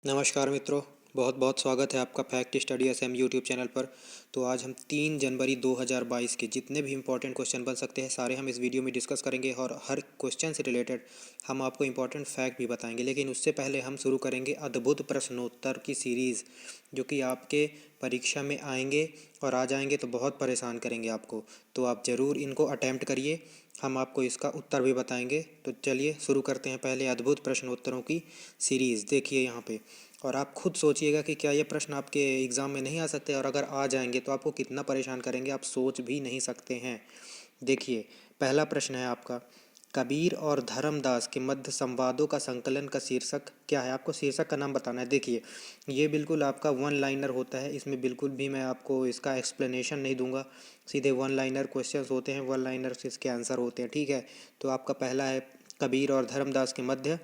नमस्कार मित्रों। बहुत बहुत स्वागत है आपका fact study SM YouTube channel पर। तो आज हम 3 जनवरी 2022 के जितने भी इंपॉर्टेंट क्वेश्चन बन सकते हैं सारे हम इस वीडियो में डिस्कस करेंगे और हर क्वेश्चन से रिलेटेड हम आपको इंपॉर्टेंट फैक्ट भी बताएंगे। लेकिन उससे पहले हम शुरू करेंगे अद्भुत प्रश्नोत्तर की सीरीज़, जो कि आपके परीक्षा में आएंगे और आ जाएंगे तो बहुत परेशान करेंगे आपको। तो आप ज़रूर इनको अटैम्प्ट करिए, हम आपको इसका उत्तर भी बताएंगे। तो चलिए शुरू करते हैं पहले अद्भुत प्रश्नोत्तरों की सीरीज़। देखिए यहाँ पे, और आप खुद सोचिएगा कि क्या ये प्रश्न आपके एग्ज़ाम में नहीं आ सकते, और अगर आ जाएंगे तो आपको कितना परेशान करेंगे आप सोच भी नहीं सकते हैं। देखिए, पहला प्रश्न है आपका, कबीर और धर्मदास के मध्य संवादों का संकलन का शीर्षक क्या है। आपको शीर्षक का नाम बताना है। देखिए, ये बिल्कुल आपका वन लाइनर होता है, इसमें बिल्कुल भी मैं आपको इसका एक्सप्लेनेशन नहीं दूंगा। सीधे वन लाइनर क्वेश्चंस होते हैं, वन लाइनर से इसके आंसर होते हैं, ठीक है। तो आपका पहला है, कबीर और धर्मदास के मध्य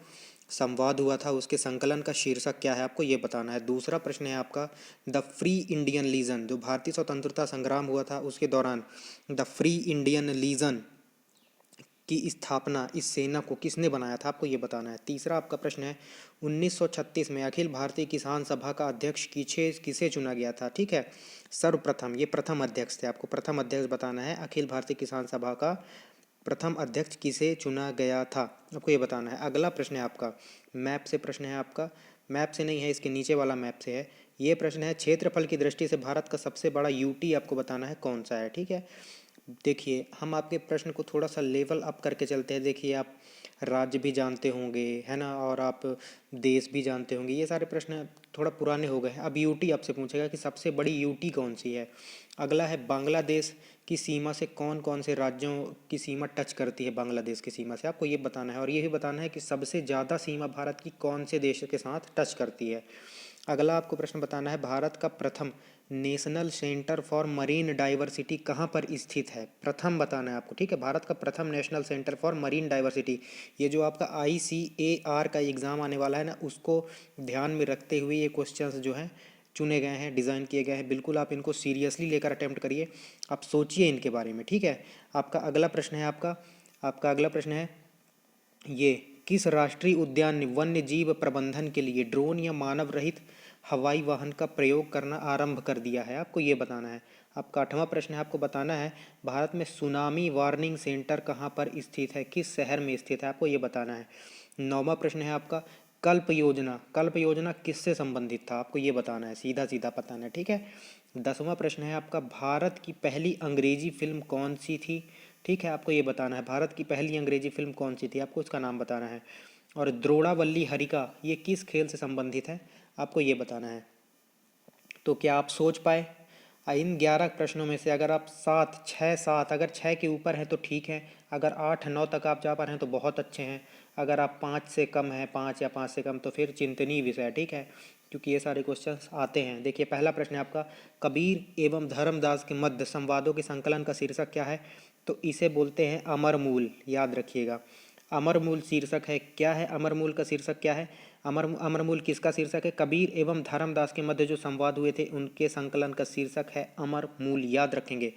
संवाद हुआ था, उसके संकलन का शीर्षक क्या है, आपको ये बताना है। दूसरा प्रश्न है आपका, द फ्री इंडियन लीजन, जो भारतीय स्वतंत्रता संग्राम हुआ था उसके दौरान द फ्री इंडियन लीजन की स्थापना, इस सेना को किसने बनाया था, आपको ये बताना है। तीसरा आपका प्रश्न है, 1936 में अखिल भारतीय किसान सभा का अध्यक्ष किसे किसे चुना गया था, ठीक है। सर्वप्रथम, ये प्रथम अध्यक्ष थे, आपको प्रथम अध्यक्ष बताना है। अखिल भारतीय किसान सभा का प्रथम अध्यक्ष किसे चुना गया था, आपको ये बताना है। अगला प्रश्न है आपका, मैप से प्रश्न है आपका, मैप से नहीं है, इसके नीचे वाला मैप से है। ये प्रश्न है, क्षेत्रफल की दृष्टि से भारत का सबसे बड़ा यूटी आपको बताना है कौन सा है, ठीक है। देखिए, हम आपके प्रश्न को थोड़ा सा लेवल अप करके चलते हैं। देखिए, आप राज्य भी जानते होंगे, है ना, और आप देश भी जानते होंगे। ये सारे प्रश्न थोड़ा पुराने हो गए हैं। अब यूटी आपसे पूछेगा कि सबसे बड़ी यूटी कौन सी है। अगला है, बांग्लादेश की सीमा से कौन कौन से राज्यों की सीमा टच करती है बांग्लादेश की सीमा से, आपको ये बताना है। और ये भी बताना है कि सबसे ज़्यादा सीमा भारत की कौन से देश के साथ टच करती है। अगला आपको प्रश्न बताना है, भारत का प्रथम national centre for marine diversity कहाँ पर स्थित है, प्रथम बताना है आपको, ठीक है। भारत का प्रथम national centre for marine diversity, ये जो आपका ICAR का एग्ज़ाम आने वाला है ना, उसको ध्यान में रखते हुए ये क्वेश्चंस जो हैं चुने गए हैं, डिज़ाइन किए गए हैं। बिल्कुल आप इनको सीरियसली लेकर अटैम्प्ट करिए, आप सोचिए इनके बारे में, ठीक है। आपका अगला प्रश्न है, आपका अगला प्रश्न है, ये किस राष्ट्रीय उद्यान ने वन्य जीव प्रबंधन के लिए ड्रोन या मानव रहित हवाई वाहन का प्रयोग करना आरंभ कर दिया है, आपको ये बताना है। आपका 8वां प्रश्न है, आपको बताना है, भारत में सुनामी वार्निंग सेंटर कहाँ पर स्थित है, किस शहर में स्थित है, आपको ये बताना है। 9वां प्रश्न है आपका, कल्प योजना किससे संबंधित था, आपको ये बताना है, सीधा सीधा बताना है, ठीक है। 10वां प्रश्न है आपका, भारत की पहली अंग्रेजी फिल्म कौन सी थी, ठीक है, आपको ये बताना है। भारत की पहली अंग्रेजी फिल्म कौन सी थी, आपको उसका नाम बताना है। और द्रोणावल्ली हरिका ये किस खेल से संबंधित है, आपको ये बताना है। तो क्या आप सोच पाए? इन 11 प्रश्नों में से अगर आप 7 अगर 6 के ऊपर हैं तो ठीक है, अगर 8 9 तक आप जा पा रहे हैं तो बहुत अच्छे हैं। अगर आप 5 से कम हैं, 5 या 5 से कम, तो फिर चिंतनीय विषय है, ठीक है, क्योंकि ये सारे क्वेश्चंस आते हैं। देखिए, पहला प्रश्न है आपका, कबीर एवं धर्मदास के मध्य संवादों के संकलन का शीर्षक क्या है, तो इसे बोलते हैं अमर मूल, याद रखिएगा। अमर मूल शीर्षक है, क्या है अमर मूल का शीर्षक, क्या है अमर मूल किसका शीर्षक है, कबीर एवं धर्मदास के मध्य जो संवाद हुए थे उनके संकलन का शीर्षक है अमर मूल, याद रखेंगे।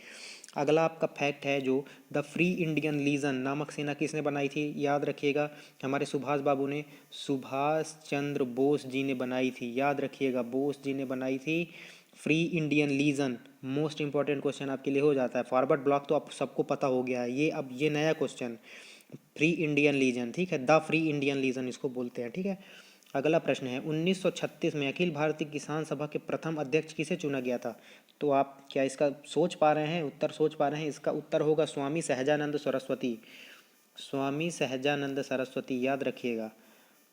अगला आपका फैक्ट है, जो द फ्री इंडियन लीजन नामक सेना किसने बनाई थी, याद रखिएगा, हमारे सुभाष बाबू ने, सुभाष चंद्र बोस जी ने बनाई थी, याद रखिएगा, बोस जी ने बनाई थी free Indian legion. Most important question आपके लिए हो जाता है। फॉरवर्ड ब्लॉक तो आप सबको पता हो गया है, ये अब ये नया क्वेश्चन, फ्री इंडियन लीजन, ठीक है, द फ्री इंडियन लीजन इसको बोलते हैं, ठीक है। अगला प्रश्न है, 1936 में अखिल भारतीय किसान सभा के प्रथम अध्यक्ष किसे चुना गया था, तो आप क्या इसका सोच पा रहे हैं, उत्तर सोच पा रहे हैं? इसका उत्तर होगा स्वामी सहजानंद सरस्वती, स्वामी सहजानंद सरस्वती, याद रखिएगा।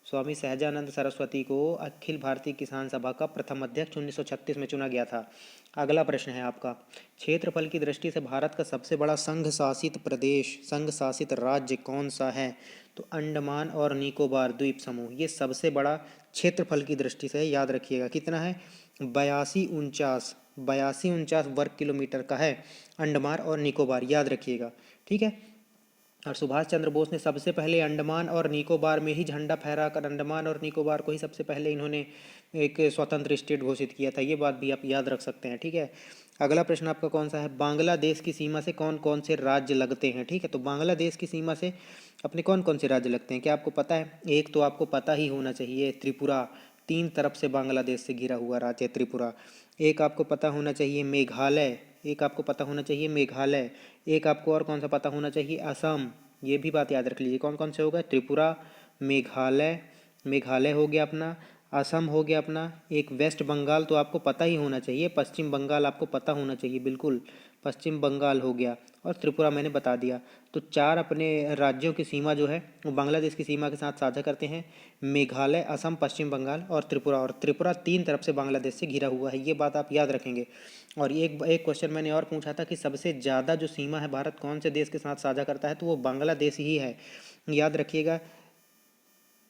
स्वामी सहजानंद सरस्वती को अखिल भारतीय किसान सभा का प्रथम अध्यक्ष 1936 में चुना गया था। अगला प्रश्न है आपका, क्षेत्रफल की दृष्टि से भारत का सबसे बड़ा संघ शासित प्रदेश, संघ शासित राज्य कौन सा है, तो अंडमान और निकोबार द्वीप समूह, ये सबसे बड़ा क्षेत्रफल की दृष्टि से, याद रखिएगा। कितना है? 82 उनचास वर्ग किलोमीटर का है अंडमान और निकोबार, याद रखिएगा, ठीक है। और सुभाष चंद्र बोस ने सबसे पहले अंडमान और निकोबार में ही झंडा फहराकर अंडमान और निकोबार को ही सबसे पहले इन्होंने एक स्वतंत्र स्टेट घोषित किया था, ये बात भी आप याद रख सकते हैं, ठीक है। अगला प्रश्न आपका कौन सा है, बांग्लादेश की सीमा से कौन कौन से राज्य लगते हैं, ठीक है। तो बांग्लादेश की सीमा से अपने कौन कौन से राज्य लगते हैं, क्या आपको पता है? एक तो आपको पता ही होना चाहिए, त्रिपुरा, तीन तरफ से बांग्लादेश से घिरा हुआ राज्य है त्रिपुरा। एक आपको पता होना चाहिए मेघालय, एक आपको पता होना चाहिए मेघालय, एक आपको और कौन सा पता होना चाहिए, असम। ये भी बात याद रख लीजिए कौन कौन से होगा, त्रिपुरा, मेघालय, मेघालय हो गया अपना, असम हो गया अपना, एक वेस्ट बंगाल तो आपको पता ही होना चाहिए, पश्चिम बंगाल आपको पता होना चाहिए बिल्कुल, पश्चिम बंगाल हो गया, और त्रिपुरा मैंने बता दिया। तो चार अपने राज्यों की सीमा जो है वो बांग्लादेश की सीमा के साथ साझा करते हैं, मेघालय, असम, पश्चिम बंगाल और त्रिपुरा। और त्रिपुरा तीन तरफ से बांग्लादेश से घिरा हुआ है, ये बात आप याद रखेंगे। और एक एक क्वेश्चन मैंने और पूछा था कि सबसे ज़्यादा जो सीमा है भारत कौन से देश के साथ साझा करता है, तो वो बांग्लादेश ही है, याद रखिएगा।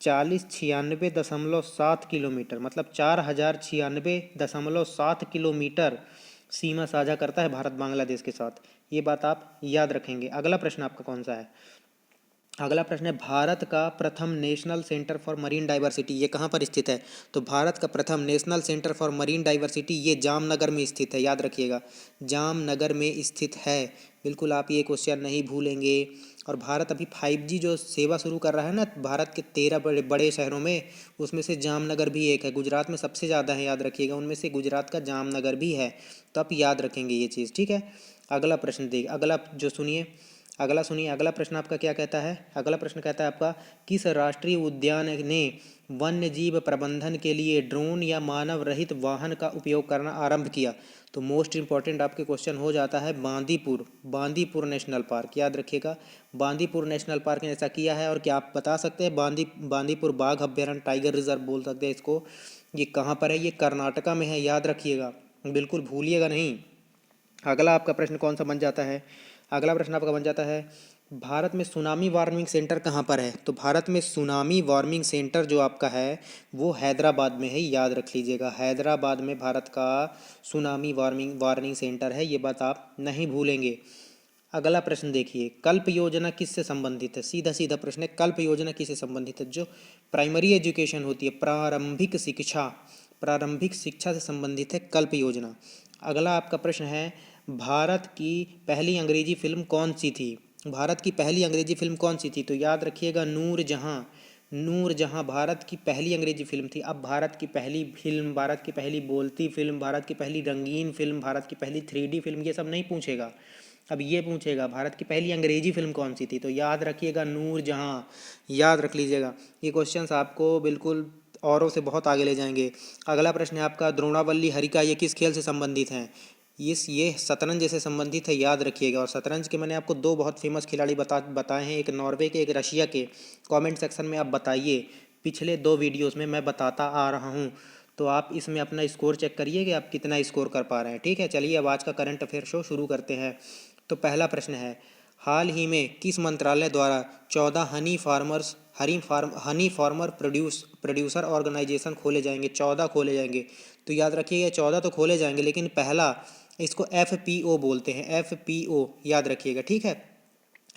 4096.7 किलोमीटर, मतलब 4096.7 किलोमीटर सीमा साझा करता है भारत बांग्लादेश के साथ, ये बात आप याद रखेंगे। अगला प्रश्न आपका कौन सा है, अगला प्रश्न है भारत का प्रथम national centre for marine diversity ये कहाँ पर स्थित है, तो भारत का प्रथम national centre for marine diversity ये जामनगर में स्थित है, याद रखिएगा, जामनगर में स्थित है, बिल्कुल आप ये क्वेश्चन नहीं भूलेंगे। और भारत अभी 5G जो सेवा शुरू कर रहा है ना भारत के 13 बड़े बड़े शहरों में, उसमें से जामनगर भी एक है, गुजरात में सबसे ज़्यादा है, याद रखिएगा, उनमें से गुजरात का जामनगर भी है, तो आप याद रखेंगे ये चीज़, ठीक है। अगला प्रश्न देखिए, अगला जो सुनिए, अगला सुनिए, अगला प्रश्न आपका क्या कहता है, अगला प्रश्न कहता है आपका किस राष्ट्रीय उद्यान ने वन्य जीव प्रबंधन के लिए ड्रोन या मानव रहित वाहन का उपयोग करना आरंभ किया, तो मोस्ट इंपॉर्टेंट आपके क्वेश्चन हो जाता है बांदीपुर, बांदीपुर नेशनल पार्क, याद रखिएगा, बांदीपुर नेशनल पार्क ने ऐसा किया है। और क्या आप बता सकते हैं बांदीपुर बाघ अभ्यारण्य टाइगर रिजर्व बोल सकते हैं इसको, ये कहाँ पर है, ये कर्नाटका में है, याद रखिएगा, बिल्कुल भूलिएगा नहीं। अगला आपका प्रश्न कौन सा बन जाता है, अगला प्रश्न आपका बन जाता है भारत में सुनामी वार्निंग सेंटर कहाँ पर है, तो भारत में सुनामी वार्निंग सेंटर जो आपका है वो हैदराबाद में है, याद रख लीजिएगा, हैदराबाद में भारत का सुनामी वार्निंग सेंटर है, ये बात आप नहीं भूलेंगे। अगला प्रश्न देखिए, कल्प योजना किससे संबंधित है, सीधा सीधा प्रश्न है, कल्प योजना किससे संबंधित है, जो प्राइमरी एजुकेशन होती है, प्रारंभिक शिक्षा से संबंधित है कल्प योजना। अगला आपका प्रश्न है भारत की पहली अंग्रेजी फिल्म कौन सी थी, भारत की पहली अंग्रेजी फिल्म कौन सी थी, तो याद रखिएगा नूरजहां, नूरजहां भारत की पहली अंग्रेजी फिल्म थी। अब भारत की पहली फिल्म, भारत की पहली बोलती फिल्म, भारत की पहली रंगीन फिल्म, भारत की पहली 3D फिल्म, ये सब नहीं पूछेगा, अब ये पूछेगा भारत की पहली अंग्रेजी फिल्म कौन सी थी, तो याद रखिएगा नूरजहां, याद रख लीजिएगा, ये क्वेश्चंस आपको बिल्कुल औरों से बहुत आगे ले जाएंगे। अगला प्रश्न है आपका द्रोणावल्ली हरिका ये किस खेल से संबंधित हैं, ये शतरंज से संबंधित है, याद रखिएगा। और शतरंज के मैंने आपको दो बहुत फेमस खिलाड़ी बताए हैं, एक नॉर्वे के एक रशिया के, कमेंट सेक्शन में आप बताइए, पिछले दो वीडियोस में मैं बताता आ रहा हूँ, तो आप इसमें अपना स्कोर चेक करिए कि आप कितना स्कोर कर पा रहे हैं, ठीक है। चलिए अब आज का करंट अफेयर शो शुरू करते हैं। तो पहला प्रश्न है हाल ही में किस मंत्रालय द्वारा 14 हनी फार्मर प्रोड्यूसर ऑर्गेनाइजेशन खोले जाएंगे, 14 खोले जाएंगे, तो याद रखिएगा 14 तो खोले जाएंगे, लेकिन पहला इसको FPO बोलते हैं, FPO याद रखिएगा, ठीक है,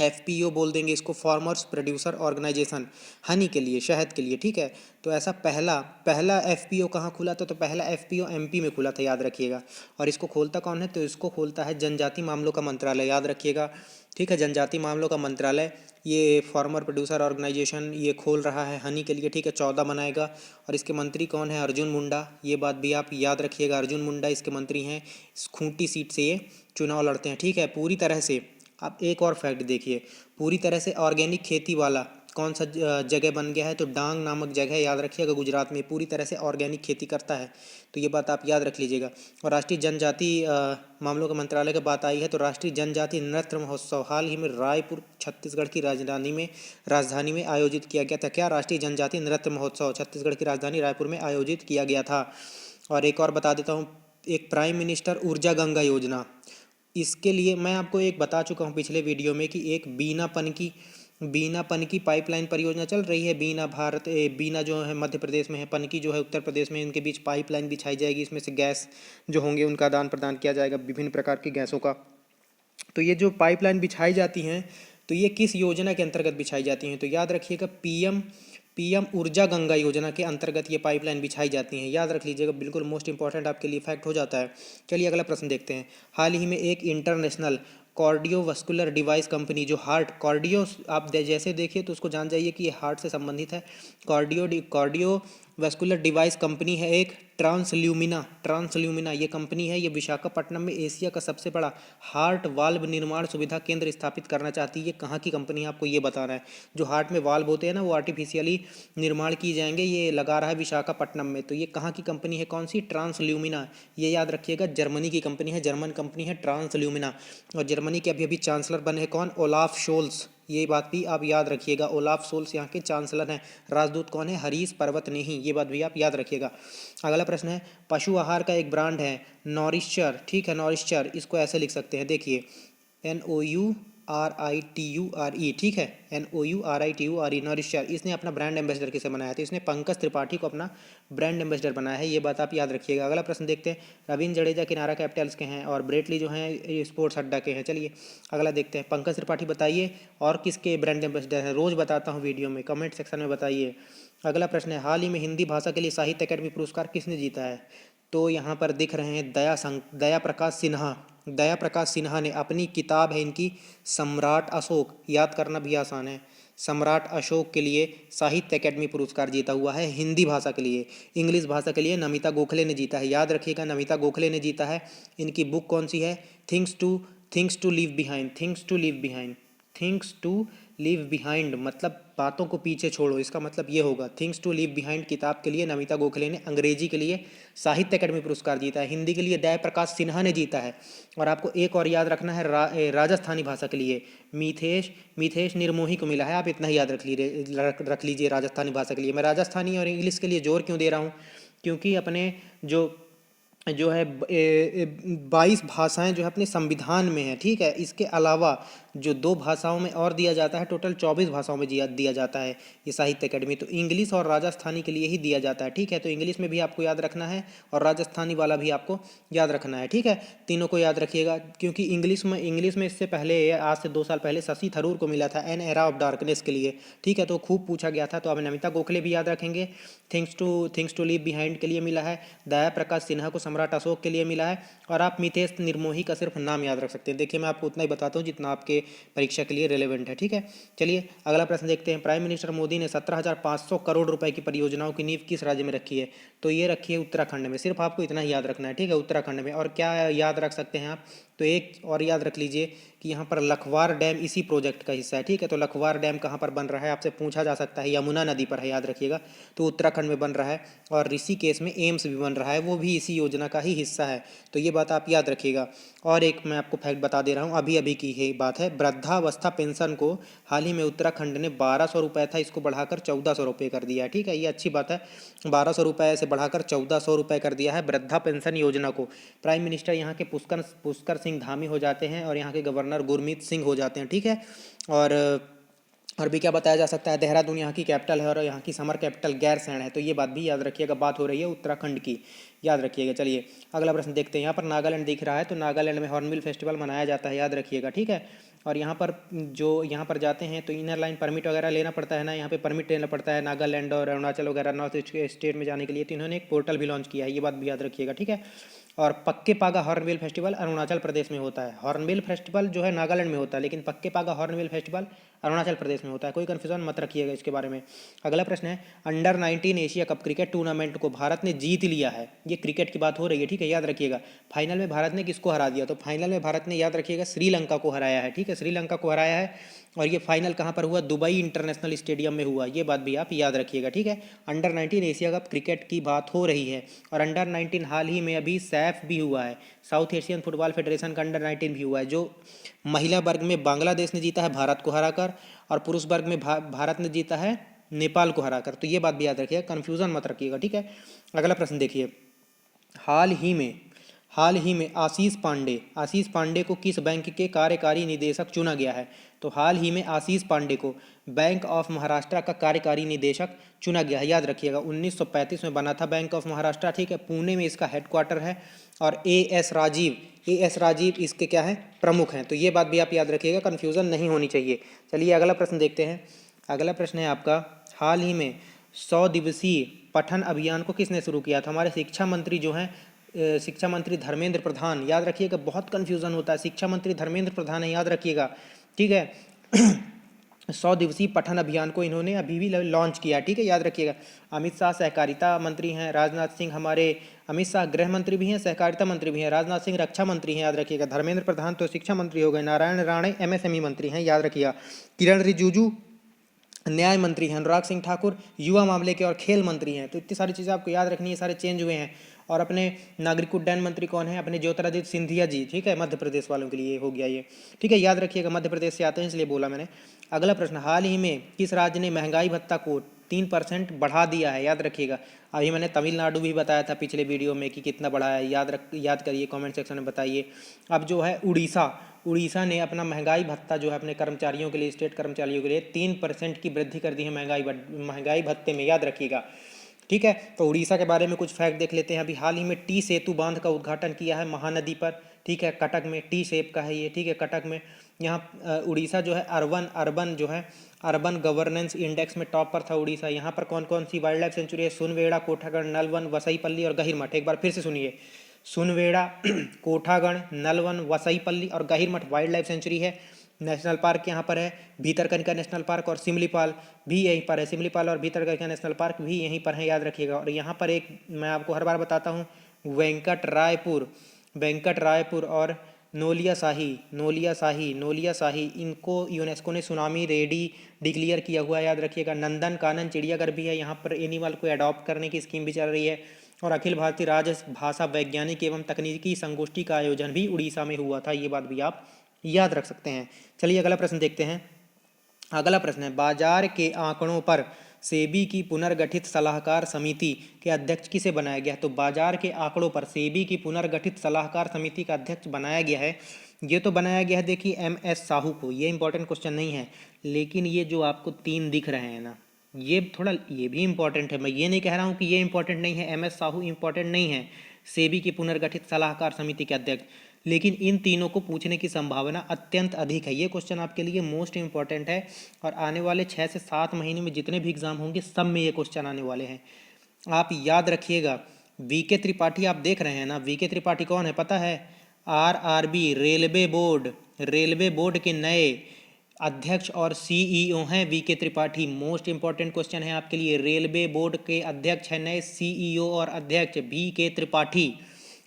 FPO बोल देंगे इसको, फार्मर्स प्रोड्यूसर ऑर्गेनाइजेशन, हनी के लिए, शहद के लिए, ठीक है। तो ऐसा पहला पहला FPO कहाँ खुला था, तो पहला FPO MP में खुला था, याद रखिएगा। और इसको खोलता कौन है, तो इसको खोलता है जनजाति मामलों का मंत्रालय, याद रखिएगा, ठीक है, जनजाति मामलों का मंत्रालय ये फार्मर प्रोड्यूसर ऑर्गेनाइजेशन ये खोल रहा है हनी के लिए, ठीक है, 14 बनाएगा। और इसके मंत्री कौन है, अर्जुन मुंडा, ये बात भी आप याद रखिएगा, अर्जुन मुंडा इसके मंत्री हैं, खूंटी सीट से ये चुनाव लड़ते हैं, ठीक है। पूरी तरह से आप एक और फैक्ट देखिए, पूरी तरह से ऑर्गेनिक खेती वाला कौन सा जगह बन गया है, तो डांग नामक जगह, याद रखिएगा, गुजरात में पूरी तरह से ऑर्गेनिक खेती करता है, तो ये बात आप याद रख लीजिएगा। और राष्ट्रीय जनजाति मामलों के मंत्रालय की बात आई है, तो राष्ट्रीय जनजाति नृत्य महोत्सव हाल ही में रायपुर छत्तीसगढ़ की राजधानी में आयोजित किया गया था, क्या, राष्ट्रीय जनजाति नृत्य महोत्सव छत्तीसगढ़ की राजधानी रायपुर में आयोजित किया गया था। और एक और बता देता हूँ, एक प्राइम मिनिस्टर ऊर्जा गंगा योजना, इसके लिए मैं आपको एक बता चुका हूँ पिछले वीडियो में कि एक बीना की पाइपलाइन परियोजना चल रही है, बीना जो है मध्य प्रदेश में है, पनकी जो है उत्तर प्रदेश में, इनके बीच पाइपलाइन बिछाई जाएगी, इसमें से गैस जो होंगे उनका आदान प्रदान किया जाएगा, विभिन्न प्रकार की गैसों का। तो ये जो पाइपलाइन बिछाई जाती हैं तो ये किस योजना के अंतर्गत बिछाई जाती हैं, तो याद रखिएगा पीएम ऊर्जा गंगा योजना के अंतर्गत ये पाइपलाइन बिछाई जाती हैं, याद रख लीजिएगा, बिल्कुल मोस्ट इंपॉर्टेंट आपके लिए फैक्ट हो जाता है। चलिए अगला प्रश्न देखते हैं, हाल ही में एक इंटरनेशनल कार्डियोवास्कुलर डिवाइस कंपनी जो कार्डियो आप जैसे देखिए तो उसको जान जाइए कि ये हार्ट से संबंधित है, कार्डियो वेस्कुलर डिवाइस कंपनी है एक ट्रांसल्यूमिना ये कंपनी है। ये विशाखापट्टनम में एशिया का सबसे बड़ा हार्ट वाल्व निर्माण सुविधा केंद्र स्थापित करना चाहती है। ये कहाँ की कंपनी है आपको ये बताना है। जो हार्ट में वाल्व होते हैं ना वो आर्टिफिशियली निर्माण किए जाएंगे, ये लगा रहा है विशाखापट्टनम में। तो ये कहाँ की कंपनी है, कौन सी, ट्रांसल्यूमिना। ये याद रखिएगा, जर्मनी की कंपनी है, जर्मन कंपनी है ट्रांसल्यूमिना। और जर्मनी के अभी अभी चांसलर बने हैं कौन, ओलाफ शोल्स। ये बात भी आप याद रखिएगा, ओलाफ शोल्स यहाँ के चांसलर हैं। राजदूत कौन है, हरीश पर्वत नेही। ये बात भी आप याद रखिएगा। अगला प्रश्न है, पशु आहार का एक ब्रांड है नॉरिश्चर, ठीक है, नॉरिश्चर। इसको ऐसे लिख सकते हैं, देखिए NOURITURE, ठीक है, NOURITURE, नॉरिश्चर। इसने अपना ब्रांड एम्बेसडर किसे बनाया था, इसने पंकज त्रिपाठी को अपना ब्रांड एम्बेसडर बनाया है। ये बात आप याद रखिएगा। अगला प्रश्न देखते हैं, रविंद्र जडेजा किनारा कैपिटल्स के हैं और ब्रेटली जो हैं स्पोर्ट्स अड्डा के हैं। चलिए अगला देखते हैं, पंकज त्रिपाठी बताइए और किसके ब्रांड एम्बेसडर हैं, रोज़ बताता हूँ वीडियो में, कमेंट सेक्शन में बताइए। अगला प्रश्न है, हाल ही में हिंदी भाषा के लिए साहित्य अकादमी पुरस्कार किसने जीता है। तो यहाँ पर दिख रहे हैं दया प्रकाश सिन्हा ने अपनी किताब है इनकी सम्राट अशोक, याद करना भी आसान है, सम्राट अशोक के लिए साहित्य अकादमी पुरस्कार जीता हुआ है हिंदी भाषा के लिए। इंग्लिश भाषा के लिए नमिता गोखले ने जीता है, याद रखिएगा, नमिता गोखले ने जीता है। इनकी बुक कौन सी है, थिंग्स टू लीव बिहाइंड मतलब बातों को पीछे छोड़ो, इसका मतलब ये होगा। थिंग्स टू लीव बिहाइंड किताब के लिए नमिता गोखले ने अंग्रेजी के लिए साहित्य अकादमी पुरस्कार जीता है। हिंदी के लिए दया प्रकाश सिन्हा ने जीता है। और आपको एक और याद रखना है, राजस्थानी भाषा के लिए मिथेश निर्मोही को मिला है। आप इतना ही याद रख लीजिए राजस्थानी भाषा के लिए। मैं राजस्थानी और इंग्लिश के लिए जोर क्यों दे रहा हूँ, क्योंकि अपने जो है 22 भाषाएं जो है अपने संविधान में है, ठीक है। इसके अलावा जो 2 भाषाओं में और दिया जाता है, टोटल 24 भाषाओं में दिया जाता है ये साहित्य अकादमी। तो इंग्लिश और राजस्थानी के लिए ही दिया जाता है, ठीक है। तो इंग्लिश में भी आपको याद रखना है और राजस्थानी वाला भी आपको याद रखना है, ठीक है। तीनों को याद रखिएगा, क्योंकि इंग्लिश में इससे पहले आज से 2 साल पहले शशि थरूर को मिला था एन एरा ऑफ डार्कनेस के लिए, ठीक है। तो खूब पूछा गया था। तो अब नमिता गोखले भी याद रखेंगे, थिंग्स टू लीव बिहाइंड के लिए मिला है, दया प्रकाश सिन्हा को सम्राट अशोक के लिए मिला है, और आप मिथेश निर्मोही का सिर्फ नाम याद रख सकते हैं। देखिए मैं आपको उतना ही बताता हूँ जितना आपके परीक्षा के लिए रेलेवेंट है, ठीक है। चलिए अगला प्रश्न देखते हैं, प्राइम मिनिस्टर मोदी ने 17,500 करोड़ रुपए की परियोजनाओं की नींव किस राज्य में रखी है। तो ये रखी है उत्तराखंड में, सिर्फ आपको इतना ही याद रखना है, ठीक है, उत्तराखंड में। और क्या याद रख सकते हैं आप, तो एक और याद रख लीजिए कि यहाँ पर लखवार डैम इसी प्रोजेक्ट का हिस्सा है, ठीक है। तो लखवार डैम कहाँ पर बन रहा है आपसे पूछा जा सकता है, यमुना नदी पर है, याद रखिएगा। तो उत्तराखंड में बन रहा है। और ऋषिकेश में एम्स भी बन रहा है, वो भी इसी योजना का ही हिस्सा है। तो ये बात आप याद रखिएगा। और एक मैं आपको फैक्ट बता दे रहा हूँ, अभी अभी की है बात है, वृद्धावस्था पेंशन को हाल ही में उत्तराखंड ने 1200 रुपये था, इसको बढ़ाकर 1400 रुपये कर दिया है, ठीक है। ये अच्छी बात है, 1200 रुपये से बढ़ाकर 1400 रुपये कर दिया है वृद्धा पेंशन योजना को। प्राइम मिनिस्टर यहाँ के पुष्कर सिंह धामी हो जाते हैं और यहाँ के गवर्नर गुरमीत सिंह हो जाते हैं, ठीक है। और भी क्या बताया जा सकता है, देहरादून यहाँ की कैपिटल है और यहाँ की समर कैपिटल गैरसैंण है। तो ये बात भी याद रखिएगा, बात हो रही है उत्तराखंड की, याद रखिएगा। चलिए अगला प्रश्न देखते हैं, यहाँ पर नागालैंड दिख रहा है, तो नागालैंड में हॉर्नबिल फेस्टिवल मनाया जाता है, याद रखिएगा, ठीक है। और यहाँ पर जाते हैं तो इनर लाइन परमिट वगैरह लेना पड़ता है ना, यहाँ पे परमिट लेना पड़ता है नागालैंड और अरुणाचल वगैरह नॉर्थ ईस्ट के स्टेट में जाने के लिए। तो इन्होंने एक पोर्टल भी लॉन्च किया है, ये बात भी याद रखिएगा, ठीक है। और पक्के पागा हॉर्नबिल फेस्टिवल अरुणाचल प्रदेश में होता है। हॉर्नबिल फेस्टिवल जो है नागालैंड में होता है, लेकिन पक्के पागा हॉर्नबिल फेस्टिवल अरुणाचल प्रदेश में होता है, कोई कन्फ्यूजन मत रखिएगा इसके बारे में। अगला प्रश्न है, under 19 Asia cup cricket tournament को भारत ने जीत लिया है, ये क्रिकेट की बात हो रही है, ठीक है, याद रखिएगा। फाइनल में भारत ने किसको हरा दिया, तो फाइनल में भारत ने, याद रखिएगा, श्रीलंका को हराया है, ठीक है, श्रीलंका को हराया है। और ये फाइनल कहाँ पर हुआ, दुबई इंटरनेशनल स्टेडियम में हुआ, ये बात भी आप याद रखिएगा, ठीक है। अंडर 19 एशिया कप क्रिकेट की बात हो रही है। और अंडर 19 हाल ही में अभी सैफ भी हुआ है, साउथ एशियन फुटबॉल फेडरेशन का अंडर 19 भी हुआ है, जो महिला वर्ग में बांग्लादेश ने जीता है भारत को हराकर, और पुरुष वर्ग में भारत ने जीता है नेपाल को हराकर। तो ये बात भी याद रखिएगा, कन्फ्यूजन मत रखिएगा, ठीक है। अगला प्रश्न देखिए, हाल ही में आशीष पांडे को किस बैंक के कार्यकारी निदेशक चुना गया है। तो हाल ही में आशीष पांडे को बैंक ऑफ महाराष्ट्र का कार्यकारी निदेशक चुना गया है, याद रखिएगा। 1935 में बना था बैंक ऑफ महाराष्ट्र, ठीक है, पुणे में इसका हेडक्वार्टर है। और ए एस राजीव इसके क्या है, प्रमुख हैं। तो ये बात भी आप याद रखिएगा, कन्फ्यूज़न नहीं होनी चाहिए। चलिए अगला प्रश्न देखते हैं। अगला प्रश्न है आपका, हाल ही में 100 दिवसीय पठन अभियान को किसने शुरू किया था। हमारे शिक्षा मंत्री जो हैं, शिक्षा मंत्री धर्मेंद्र प्रधान, याद रखिएगा, बहुत कन्फ्यूज़न होता है, शिक्षा मंत्री धर्मेंद्र प्रधान है, याद रखिएगा, ठीक है। 100 दिवसीय पठन अभियान को इन्होंने अभी भी लॉन्च किया, ठीक है, याद रखिएगा। अमित शाह सहकारिता मंत्री हैं, राजनाथ सिंह हमारे अमित शाह गृह मंत्री भी हैं, सहकारिता मंत्री भी हैं, राजनाथ सिंह रक्षा मंत्री हैं, याद रखिएगा। धर्मेंद्र प्रधान तो शिक्षा मंत्री हो गए, नारायण राणे एमएसएमई मंत्री हैं, याद रखिएगा। किरण रिजिजू न्याय मंत्री हैं, अनुराग सिंह ठाकुर युवा मामले के और खेल मंत्री हैं। तो इतनी सारी चीज़ें आपको याद रखनी है, सारे चेंज हुए हैं। और अपने नागरिक उड्डयन मंत्री कौन है? अपने ज्योतिरादित्य सिंधिया जी, ठीक है, मध्य प्रदेश वालों के लिए हो गया ये, ठीक है, याद रखिएगा। मध्य प्रदेश से आते हैं इसलिए बोला मैंने। अगला प्रश्न, हाल ही में किस राज्य ने महंगाई भत्ता को 3% बढ़ा दिया है? याद रखिएगा। अभी मैंने तमिलनाडु भी बताया था पिछले वीडियो में कि कितना बढ़ा है, याद करिए, कमेंट सेक्शन में बताइए। अब जो है उड़ीसा ने अपना महंगाई भत्ता जो है अपने कर्मचारियों के लिए, स्टेट कर्मचारियों के लिए 3% की वृद्धि कर दी है महंगाई भत्ते में, याद रखिएगा, ठीक है। तो उड़ीसा के बारे में कुछ फैक्ट देख लेते हैं। अभी हाल ही में टी सेतु बांध का उद्घाटन किया है महानदी पर, ठीक है, कटक में, टी शेप का है ये, ठीक है, कटक में। यहाँ उड़ीसा जो है अर्बन गवर्नेंस इंडेक्स में टॉप पर था उड़ीसा। यहाँ पर कौन कौन सी वाइल्ड लाइफ सेंचुरी है? सुनवेड़ा, कोठागढ़, नलवन, वसईपल्ली और गहिरमठ। एक बार फिर से सुनिए, सुनवेड़ा, कोठागढ़, नलवन, वसईपल्ली और गहिरमठ वाइल्ड लाइफ सेंचुरी है। नेशनल पार्क यहाँ पर है भीतरकनिका नेशनल पार्क, और सिमलीपाल भी यहीं पर है, सिमलीपाल और भीतरकनिका नेशनल पार्क भी यहीं पर है, याद रखिएगा। और यहाँ पर एक मैं आपको हर बार बताता हूँ, वेंकट रायपुर और नोलिया शाही, इनको यूनेस्को ने सुनामी रेडी डिक्लेयर किया हुआ है, याद रखिएगा। नंदन कानन चिड़ियाघर भी है, यहाँ पर एनिमल को अडॉप्ट करने की स्कीम भी चल रही है। और अखिल भारतीय राजभाषा वैज्ञानिक एवं तकनीकी संगोष्ठी का आयोजन भी उड़ीसा में हुआ था, ये बात भी आप याद रख सकते हैं। चलिए अगला प्रश्न देखते हैं। अगला प्रश्न है, बाजार के आंकड़ों पर सेबी की पुनर्गठित सलाहकार समिति के अध्यक्ष किसे बनाया गया? तो बाजार के आंकड़ों पर सेबी की पुनर्गठित सलाहकार समिति का अध्यक्ष बनाया गया है, ये तो बनाया गया है, देखिए, एमएस साहू को। ये इंपॉर्टेंट क्वेश्चन नहीं है, लेकिन ये जो आपको 3 दिख रहे हैं ना, ये थोड़ा ये भी इंपॉर्टेंट है। मैं ये नहीं कह रहा हूँ कि ये इंपॉर्टेंट नहीं है, एमएस साहू इंपॉर्टेंट नहीं है, सेबी की पुनर्गठित सलाहकार समिति के अध्यक्ष, लेकिन इन तीनों को पूछने की संभावना अत्यंत अधिक है। ये क्वेश्चन आपके लिए मोस्ट इंपॉर्टेंट है, और आने वाले 6 से 7 महीने में जितने भी एग्जाम होंगे सब में ये क्वेश्चन आने वाले हैं, आप याद रखिएगा। वीके त्रिपाठी आप देख रहे हैं ना, वीके त्रिपाठी कौन है पता है? आरआरबी रेलवे बोर्ड के नए अध्यक्ष और सीईओ हैं VK Tripathi. Most important question है आपके लिए, रेलवे बोर्ड के अध्यक्ष हैं नए सीईओ और अध्यक्ष वीके त्रिपाठी।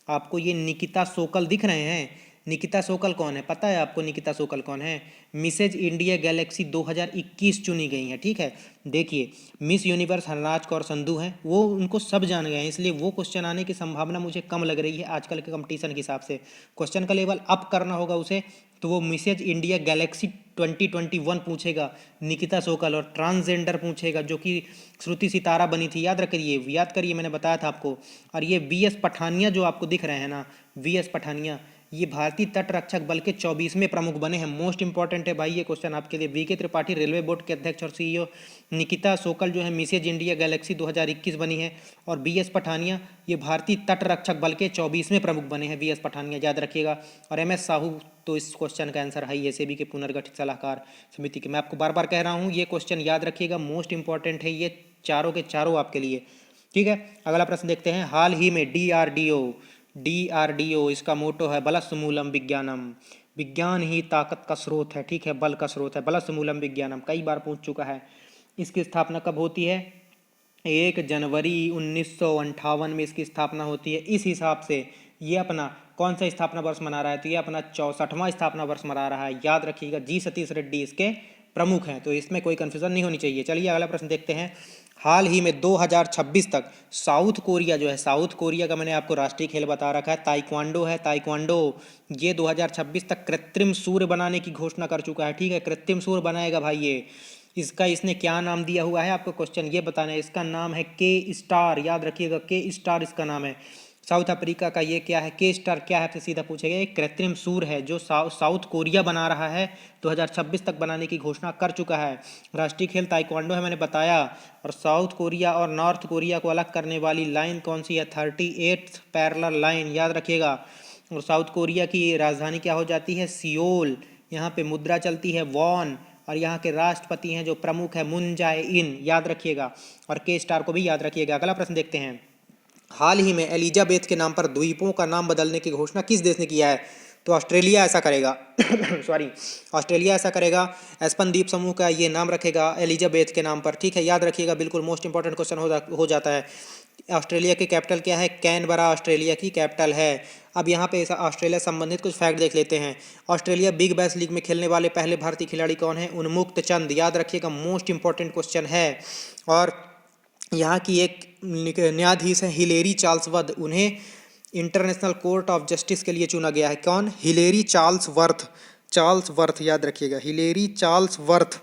आपको ये निकिता सोकल दिख रहे हैं, निकिता सोकल कौन है पता है आपको? निकिता सोकल कौन है? मिसेज इंडिया गैलेक्सी 2021 चुनी गई हैं, ठीक है। देखिए, मिस यूनिवर्स हरराज कौर संधू हैं, वो उनको सब जान गए हैं, इसलिए वो क्वेश्चन आने की संभावना मुझे कम लग रही है आजकल के कंपटीशन के हिसाब से। क्वेश्चन का लेवल अप करना होगा उसे, तो वो मिसेज इंडिया गैलेक्सी 2021 पूछेगा निकिता सोकल, और ट्रांसजेंडर पूछेगा जो कि श्रुति सितारा बनी थी, याद करिए, मैंने बताया था आपको। और ये वीएस पठानिया जो आपको दिख रहे हैं ना, वीएस पठानिया, ये भारतीय तट रक्षक बल के 24वें प्रमुख बने हैं। मोस्ट इंपॉर्टेंट है भाई ये क्वेश्चन आपके लिए। वीके त्रिपाठी रेलवे बोर्ड के अध्यक्ष और सीईओ, निकिता सोकल जो है मिसेज इंडिया गैलेक्सी 2021 बनी है, और बीएस पठानिया ये भारतीय तट रक्षक बल के 24वें प्रमुख बने हैं, बीएस पठानिया, याद रखिएगा। और एमएस साहू तो इस क्वेश्चन का आंसर है ये, सेबी के पुनर्गठित सलाहकार समिति के। मैं आपको बार बार कह रहा हूँ, ये क्वेश्चन याद रखिएगा, मोस्ट इंपॉर्टेंट है ये, चारों के चारों आपके लिए, ठीक है। अगला प्रश्न देखते हैं। हाल ही में डीआरडीओ इसका मोटो है बलसमूलम विज्ञानम, विज्ञान ही ताकत का स्रोत है, ठीक है, बल का स्रोत है, बलसमूलम विज्ञानम, कई बार पूछ चुका है। इसकी स्थापना कब होती है? 1 जनवरी 1958 में इसकी स्थापना होती है। इस हिसाब से ये अपना कौन सा स्थापना वर्ष मना रहा है? तो ये अपना 64वां स्थापना वर्ष मना रहा है, याद रखिएगा। जी सतीश रेड्डी इसके प्रमुख हैं, तो इसमें कोई कन्फ्यूजन नहीं होनी चाहिए। चलिए अगला प्रश्न देखते हैं। हाल ही में 2026 तक साउथ कोरिया जो है, साउथ कोरिया का मैंने आपको राष्ट्रीय खेल बता रखा है, ताइक्वांडो है, ताइक्वांडो। ये 2026 तक कृत्रिम सूर्य बनाने की घोषणा कर चुका है, ठीक है, कृत्रिम सूर्य बनाएगा भाई ये। इसका इसने क्या नाम दिया हुआ है आपको क्वेश्चन ये बताना है। इसका नाम है के स्टार, याद रखिएगा, के स्टार इसका नाम है। साउथ अफ्रीका का ये क्या है? के स्टार क्या है आपसे सीधा पूछेगा। एक कृत्रिम सूर्य है जो साउथ कोरिया बना रहा है, 2026 तक बनाने की घोषणा कर चुका है। राष्ट्रीय खेल ताइक्वांडो है, मैंने बताया। और साउथ कोरिया और नॉर्थ कोरिया को अलग करने वाली लाइन कौन सी है? 38th पैरेलल लाइन, याद रखिएगा। और साउथ कोरिया की राजधानी क्या हो जाती है? सियोल। यहाँ पे मुद्रा चलती है वॉन, और यहाँ के राष्ट्रपति हैं जो प्रमुख है मून जाए इन, याद रखिएगा। और के स्टार को भी याद रखिएगा। अगला प्रश्न देखते हैं। हाल ही में एलिजाबेथ के नाम पर द्वीपों का नाम बदलने की घोषणा किस देश ने किया है? तो ऑस्ट्रेलिया ऐसा करेगा सॉरी, ऑस्ट्रेलिया ऐसा करेगा, एस्पन द्वीप समूह का ये नाम रखेगा एलिजाबेथ के नाम पर, ठीक है, याद रखिएगा, बिल्कुल मोस्ट इंपॉर्टेंट क्वेश्चन हो जाता है। ऑस्ट्रेलिया की कैपिटल क्या है? कैनबरा ऑस्ट्रेलिया की कैपिटल है। अब यहाँ पे ऑस्ट्रेलिया संबंधित कुछ फैक्ट देख लेते हैं। ऑस्ट्रेलिया बिग बैश लीग में खेलने वाले पहले भारतीय खिलाड़ी कौन है? उन्मुक्त चंद, याद रखिएगा, मोस्ट इंपॉर्टेंट क्वेश्चन है। और यहाँ की एक न्यायाधीश है हिलेरी चार्ल्सवर्थ, उन्हें इंटरनेशनल कोर्ट ऑफ जस्टिस के लिए चुना गया है। कौन? हिलेरी चार्ल्सवर्थ, याद रखिएगा, हिलेरी चार्ल्सवर्थ।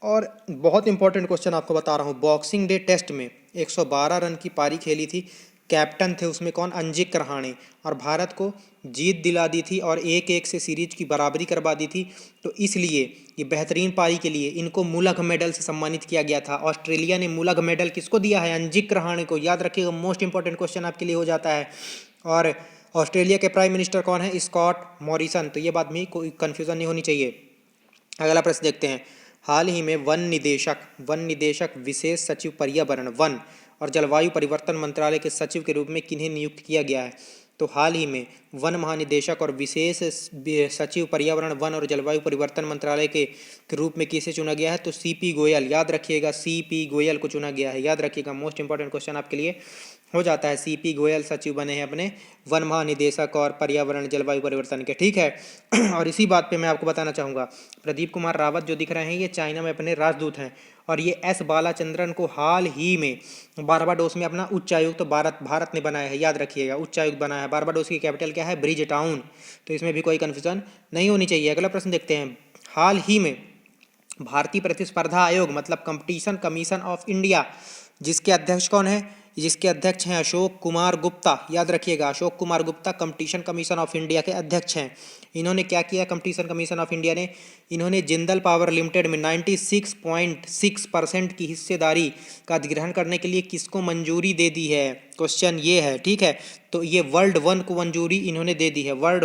और बहुत इंपॉर्टेंट क्वेश्चन आपको बता रहा हूँ, बॉक्सिंग डे टेस्ट में 112 रन की पारी खेली थी, कैप्टन थे उसमें कौन? अंजिक रहाणे, और भारत को जीत दिला दी थी और 1-1 से सीरीज की बराबरी करवा दी थी। तो इसलिए ये बेहतरीन पारी के लिए इनको मुलक मेडल से सम्मानित किया गया था। ऑस्ट्रेलिया ने मुलक मेडल किसको दिया है? अंजिक रहाणे को, याद रखिएगा, मोस्ट इंपॉर्टेंट क्वेश्चन आपके लिए हो जाता है। और ऑस्ट्रेलिया के प्राइम मिनिस्टर कौन है? स्कॉट मॉरिसन, तो ये बात में कोई कन्फ्यूज़न नहीं होनी चाहिए। अगला प्रश्न देखते हैं, हाल ही में वन निदेशक विशेष सचिव पर्यावरण, वन और जलवायु परिवर्तन मंत्रालय के सचिव के रूप में किन्हें नियुक्त किया गया है? तो हाल ही में वन महानिदेशक और विशेष सचिव पर्यावरण, वन और जलवायु परिवर्तन मंत्रालय के रूप में किसे चुना गया है? तो सीपी गोयल, याद रखिएगा, सीपी गोयल को चुना गया है, याद रखिएगा, मोस्ट इंपॉर्टेंट क्वेश्चन आपके लिए हो जाता है। सीपी गोयल सचिव बने हैं अपने वन महानिदेशक और पर्यावरण जलवायु परिवर्तन के, ठीक है। और इसी बात पे मैं आपको बताना चाहूँगा, प्रदीप कुमार रावत जो दिख रहे हैं ये चाइना में अपने राजदूत हैं, और ये एस बालाचंद्रन को हाल ही में बारबाडोस में अपना उच्चायुक्त तो भारत ने बनाया है, याद रखिएगा, उच्चायुक्त बनाया है। बारबाडोस की कैपिटल क्या है? ब्रिज टाउन, तो इसमें भी कोई कन्फ्यूजन नहीं होनी चाहिए। अगला प्रश्न देखते हैं, हाल ही में भारतीय प्रतिस्पर्धा आयोग मतलब कंपटीशन कमीशन ऑफ इंडिया, जिसके अध्यक्ष कौन है? जिसके अध्यक्ष हैं अशोक कुमार गुप्ता, याद रखिएगा, Ashok Kumar Gupta competition commission of India के अध्यक्ष हैं। इन्होंने क्या किया? कंपटीशन कमीशन ऑफ इंडिया ने इन्होंने जिंदल पावर लिमिटेड में 96.6% की हिस्सेदारी का अधिग्रहण करने के लिए किसको मंजूरी दे दी है? क्वेश्चन ये है, ठीक है। तो ये वर्ल्ड वन को मंजूरी इन्होंने दे दी है। वर्ल्ड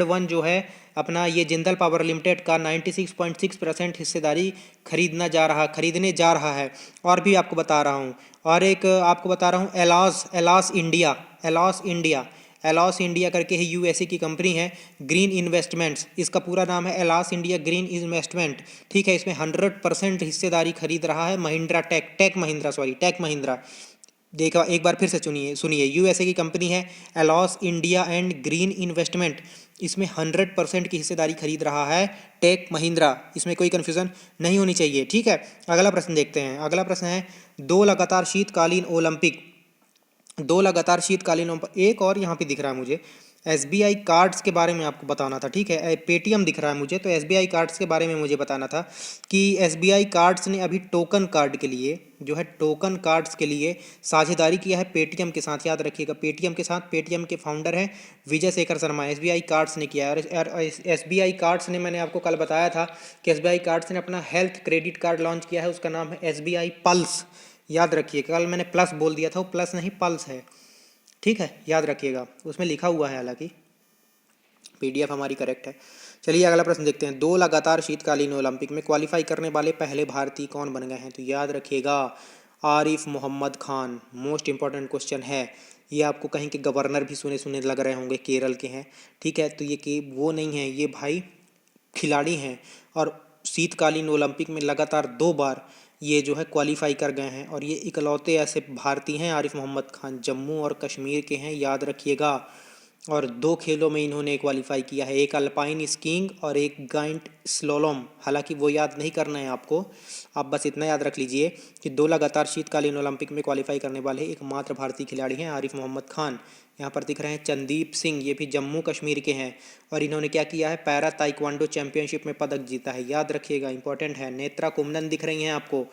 वन जो है अपना ये जिंदल पावर लिमिटेड का 96.6% हिस्सेदारी खरीदने जा रहा है। और भी आपको बता रहा हूँ, और एक आपको बता रहा हूँ, एलॉस इंडिया करके ही यूएसए की कंपनी है, ग्रीन इन्वेस्टमेंट्स, इसका पूरा नाम है एलॉस इंडिया ग्रीन इन्वेस्टमेंट, ठीक है। इसमें 100% हिस्सेदारी खरीद रहा है टेक महिंद्रा। देखा, एक बार फिर से सुनिए, यूएसए की कंपनी है एलॉस इंडिया एंड ग्रीन इन्वेस्टमेंट, इसमें 100% की हिस्सेदारी खरीद रहा है टेक महिंद्रा, इसमें कोई कन्फ्यूज़न नहीं होनी चाहिए, ठीक है। अगला प्रश्न देखते हैं। अगला प्रश्न है, दो लगातार शीतकालीन ओलंपिक, एक और यहाँ पे दिख रहा है मुझे, एसबीआई कार्ड्स के बारे में आपको बताना था, ठीक है। पेटीएम दिख रहा है मुझे, तो एसबीआई कार्ड्स के बारे में मुझे बताना था कि एसबीआई कार्ड्स ने अभी टोकन कार्ड्स के लिए साझेदारी किया है पेटीएम के साथ, याद रखिएगा, पेटीएम के साथ। पेटीएम के फाउंडर हैं विजय शेखर शर्मा, एसबीआई कार्ड्स ने किया है। और एसबीआई कार्ड्स ने, मैंने आपको कल बताया था कि एसबीआई कार्ड्स ने अपना हेल्थ क्रेडिट कार्ड लॉन्च किया है, उसका नाम है एसबीआई पल्स, याद रखिए, कल मैंने प्लस बोल दिया था, वो प्लस नहीं पल्स है, ठीक है, याद रखिएगा, उसमें लिखा हुआ है, हालांकि पीडीएफ हमारी करेक्ट है। चलिए अगला प्रश्न देखते हैं, दो लगातार शीतकालीन ओलंपिक में क्वालिफाई करने वाले पहले भारतीय कौन बन गए हैं? तो याद रखिएगा, Arif Mohammad Khan, most important question है। ये आपको कहीं के गवर्नर भी सुने लग रहे होंगे, केरल के हैं, ठीक है। तो ये कि वो नहीं है, ये भाई खिलाड़ी हैं, और शीतकालीन ओलंपिक में लगातार 2 बार ये जो है क्वालिफाई कर गए हैं, और ये इकलौते ऐसे भारतीय हैं, आरिफ मोहम्मद खान, जम्मू और कश्मीर के हैं, याद रखिएगा। और 2 खेलों में इन्होंने क्वालिफाई किया है, एक अल्पाइन स्कीइंग और एक गाइंट स्लोलॉम, हालांकि वो याद नहीं करना है आपको, आप बस इतना याद रख लीजिए कि 2 लगातार शीतकालीन ओलंपिक में क्वालिफाई करने वाले एकमात्र भारतीय खिलाड़ी हैं आरिफ मोहम्मद खान। यहाँ पर दिख रहे हैं चंदीप सिंह, ये भी जम्मू कश्मीर के हैं, और इन्होंने क्या किया है? पैरा ताइक्वांडो चैंपियनशिप में पदक जीता है, याद रखिएगा, इंपॉर्टेंट है। नेत्रा कुमनन दिख रही हैं आपको,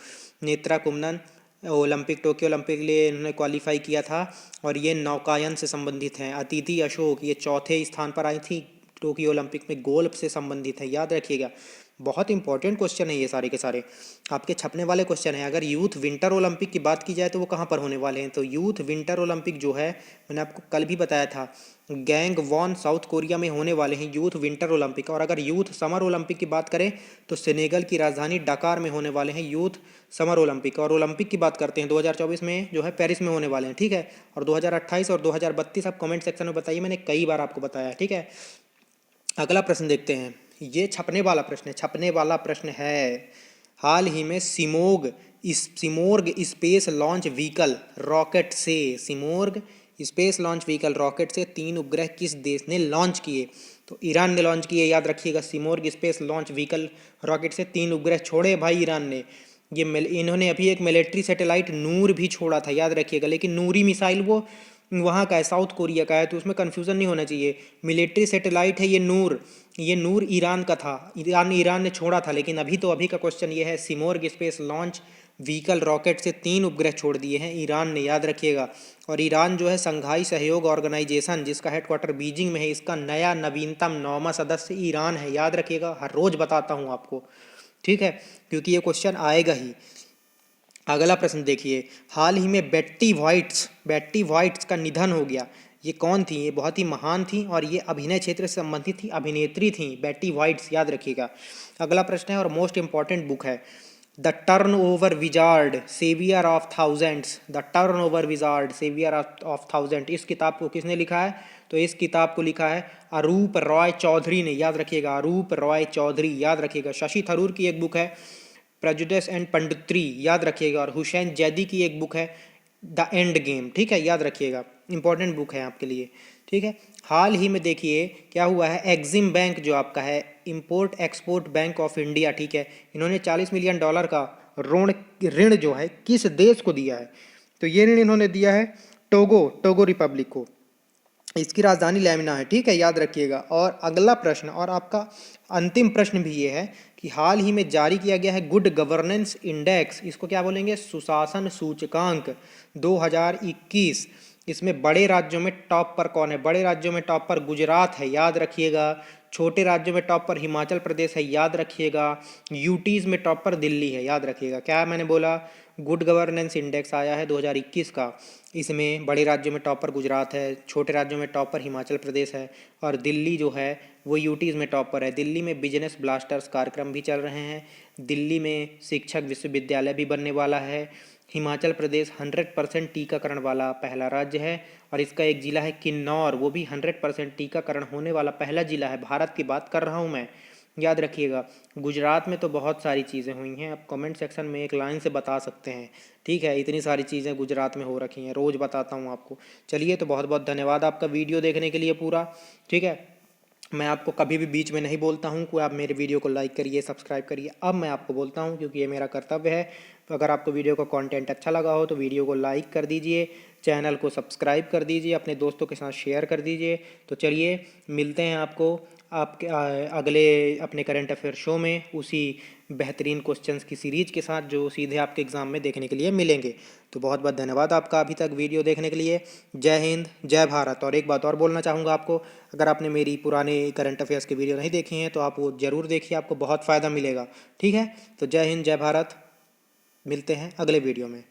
नेत्रा कुमनन टोक्यो ओलंपिक के लिए इन्होंने क्वालिफाई किया था, और ये नौकायन से संबंधित हैं। अतिथि अशोक ये 4थे स्थान पर आई थी टोक्यो ओलंपिक में, गोल्फ से संबंधित है, याद रखिएगा। बहुत इंपॉर्टेंट क्वेश्चन है ये सारे के सारे, आपके छपने वाले क्वेश्चन है। अगर यूथ विंटर ओलंपिक की बात की जाए तो वो कहाँ पर होने वाले हैं, तो यूथ विंटर ओलंपिक जो है, मैंने आपको कल भी बताया था, गैंगवॉन साउथ कोरिया में होने वाले हैं यूथ विंटर ओलंपिक। और अगर यूथ समर ओलंपिक की बात करें तो सेनेगल की राजधानी डकार में होने वाले हैं यूथ समर ओलंपिक। और ओलंपिक की बात करते हैं 2024 में जो है पेरिस में होने वाले हैं, ठीक है। और 2028 और 2032 आप कमेंट सेक्शन में बताइए, मैंने कई बार आपको बताया, ठीक है। अगला प्रश्न देखते हैं, ये छपने वाला प्रश्न है, छपने वाला प्रश्न है, हाल ही में Simorgh space launch vehicle rocket से, Simorgh space launch vehicle rocket से 3 उपग्रह किस देश ने लॉन्च किए, तो ईरान ने लॉन्च किए, याद रखिएगा। Simorgh space launch vehicle rocket से 3 उपग्रह छोड़े भाई ईरान ने। इन्होंने अभी एक मिलिट्री सैटेलाइट नूर भी छोड़ा था, याद रखिएगा, लेकिन नूरी मिसाइल वो वहाँ का है, साउथ कोरिया का है, तो उसमें कन्फ्यूज़न नहीं होना चाहिए। मिलिट्री सैटेलाइट है ये नूर ईरान का था, ईरान ने छोड़ा था। लेकिन अभी का क्वेश्चन ये है, Simorgh space launch vehicle rocket से 3 उपग्रह छोड़ दिए हैं ईरान ने, याद रखिएगा। और ईरान जो है संघाई सहयोग ऑर्गेनाइजेशन जिसका हेडक्वार्टर बीजिंग में है, इसका नया नवीनतम 9वां सदस्य ईरान है, याद रखिएगा। हर रोज़ बताता हूँ आपको, ठीक है, क्योंकि ये क्वेश्चन आएगा ही। अगला प्रश्न देखिए, हाल ही में बेट्टी वाइट्स का निधन हो गया। ये कौन थी, ये बहुत ही महान थी और ये अभिनय क्षेत्र से संबंधित थी, अभिनेत्री थी बेट्टी वाइट्स, याद रखिएगा। अगला प्रश्न है और मोस्ट इंपॉर्टेंट बुक है, the turn over wizard saviour of thousands, the turn over wizard saviour of thousand, इस किताब को किसने लिखा है, तो इस किताब को लिखा है अरूप रॉय चौधरी ने, याद रखिएगा, अरूप रॉय चौधरी, याद रखिएगा। शशि थरूर की एक बुक है प्रेजुडिस एंड पंडित्री, याद रखिएगा। और हुसैन जैदी की एक बुक है द एंड गेम, ठीक है, याद रखिएगा, इंपॉर्टेंट बुक है आपके लिए, ठीक है। हाल ही में देखिए क्या हुआ है, एग्जिम बैंक जो आपका है, import export bank of India, ठीक है, इन्होंने $40 मिलियन का ऋण जो है किस देश को दिया है, तो ये ऋण इन्होंने दिया है टोगो रिपब्लिक को, इसकी राजधानी लेमिना है, ठीक है, याद रखिएगा। और अगला प्रश्न और आपका अंतिम प्रश्न भी ये है कि हाल ही में जारी किया गया है गुड गवर्नेंस इंडेक्स, इसको क्या बोलेंगे, सुशासन सूचकांक 2021, इसमें बड़े राज्यों में टॉप पर कौन है, बड़े राज्यों में टॉप पर गुजरात है, याद रखिएगा। छोटे राज्यों में टॉप पर हिमाचल प्रदेश है, याद रखिएगा। यूटीज़ में टॉप पर दिल्ली है, याद रखिएगा। क्या मैंने बोला, गुड गवर्नेंस इंडेक्स आया है 2021 का, इसमें बड़े राज्यों में टॉप पर गुजरात है, छोटे राज्यों में टॉप पर हिमाचल प्रदेश है, और दिल्ली जो है वो यूटीज़ में टॉप पर है। दिल्ली में बिजनेस ब्लास्टर्स कार्यक्रम भी चल रहे हैं, दिल्ली में शिक्षक विश्वविद्यालय भी बनने वाला है। हिमाचल प्रदेश 100% टीकाकरण वाला पहला राज्य है, और इसका एक ज़िला है किन्नौर, वो भी 100% टीकाकरण होने वाला पहला ज़िला है। भारत की बात कर रहा हूँ मैं, याद रखिएगा। गुजरात में तो बहुत सारी चीज़ें हुई हैं, आप कमेंट सेक्शन में एक लाइन से बता सकते हैं, ठीक है, इतनी सारी चीज़ें गुजरात में हो रखी हैं, रोज़ बताता हूँ आपको। चलिए, तो बहुत बहुत धन्यवाद आपका वीडियो देखने के लिए पूरा, ठीक है। मैं आपको कभी भी बीच में नहीं बोलता हूँ कि आप मेरे वीडियो को लाइक करिए, सब्सक्राइब करिए, अब मैं आपको बोलता हूँ क्योंकि ये मेरा कर्तव्य है। तो अगर आपको वीडियो का कंटेंट अच्छा लगा हो तो वीडियो को लाइक कर दीजिए, चैनल को सब्सक्राइब कर दीजिए, अपने दोस्तों के साथ शेयर कर दीजिए। तो चलिए, मिलते हैं आपको आपके अगले अपने करंट अफेयर शो में, उसी बेहतरीन क्वेश्चंस की सीरीज के साथ जो सीधे आपके एग्ज़ाम में देखने के लिए मिलेंगे। तो बहुत बहुत धन्यवाद आपका अभी तक वीडियो देखने के लिए। जय हिंद, जय भारत। और एक बात और बोलना चाहूँगा आपको, अगर आपने मेरी पुराने करंट अफेयर्स की वीडियो नहीं देखी हैं तो आप वो ज़रूर देखिए, आपको बहुत फ़ायदा मिलेगा, ठीक है। तो जय हिंद, जय भारत, मिलते हैं अगले वीडियो में।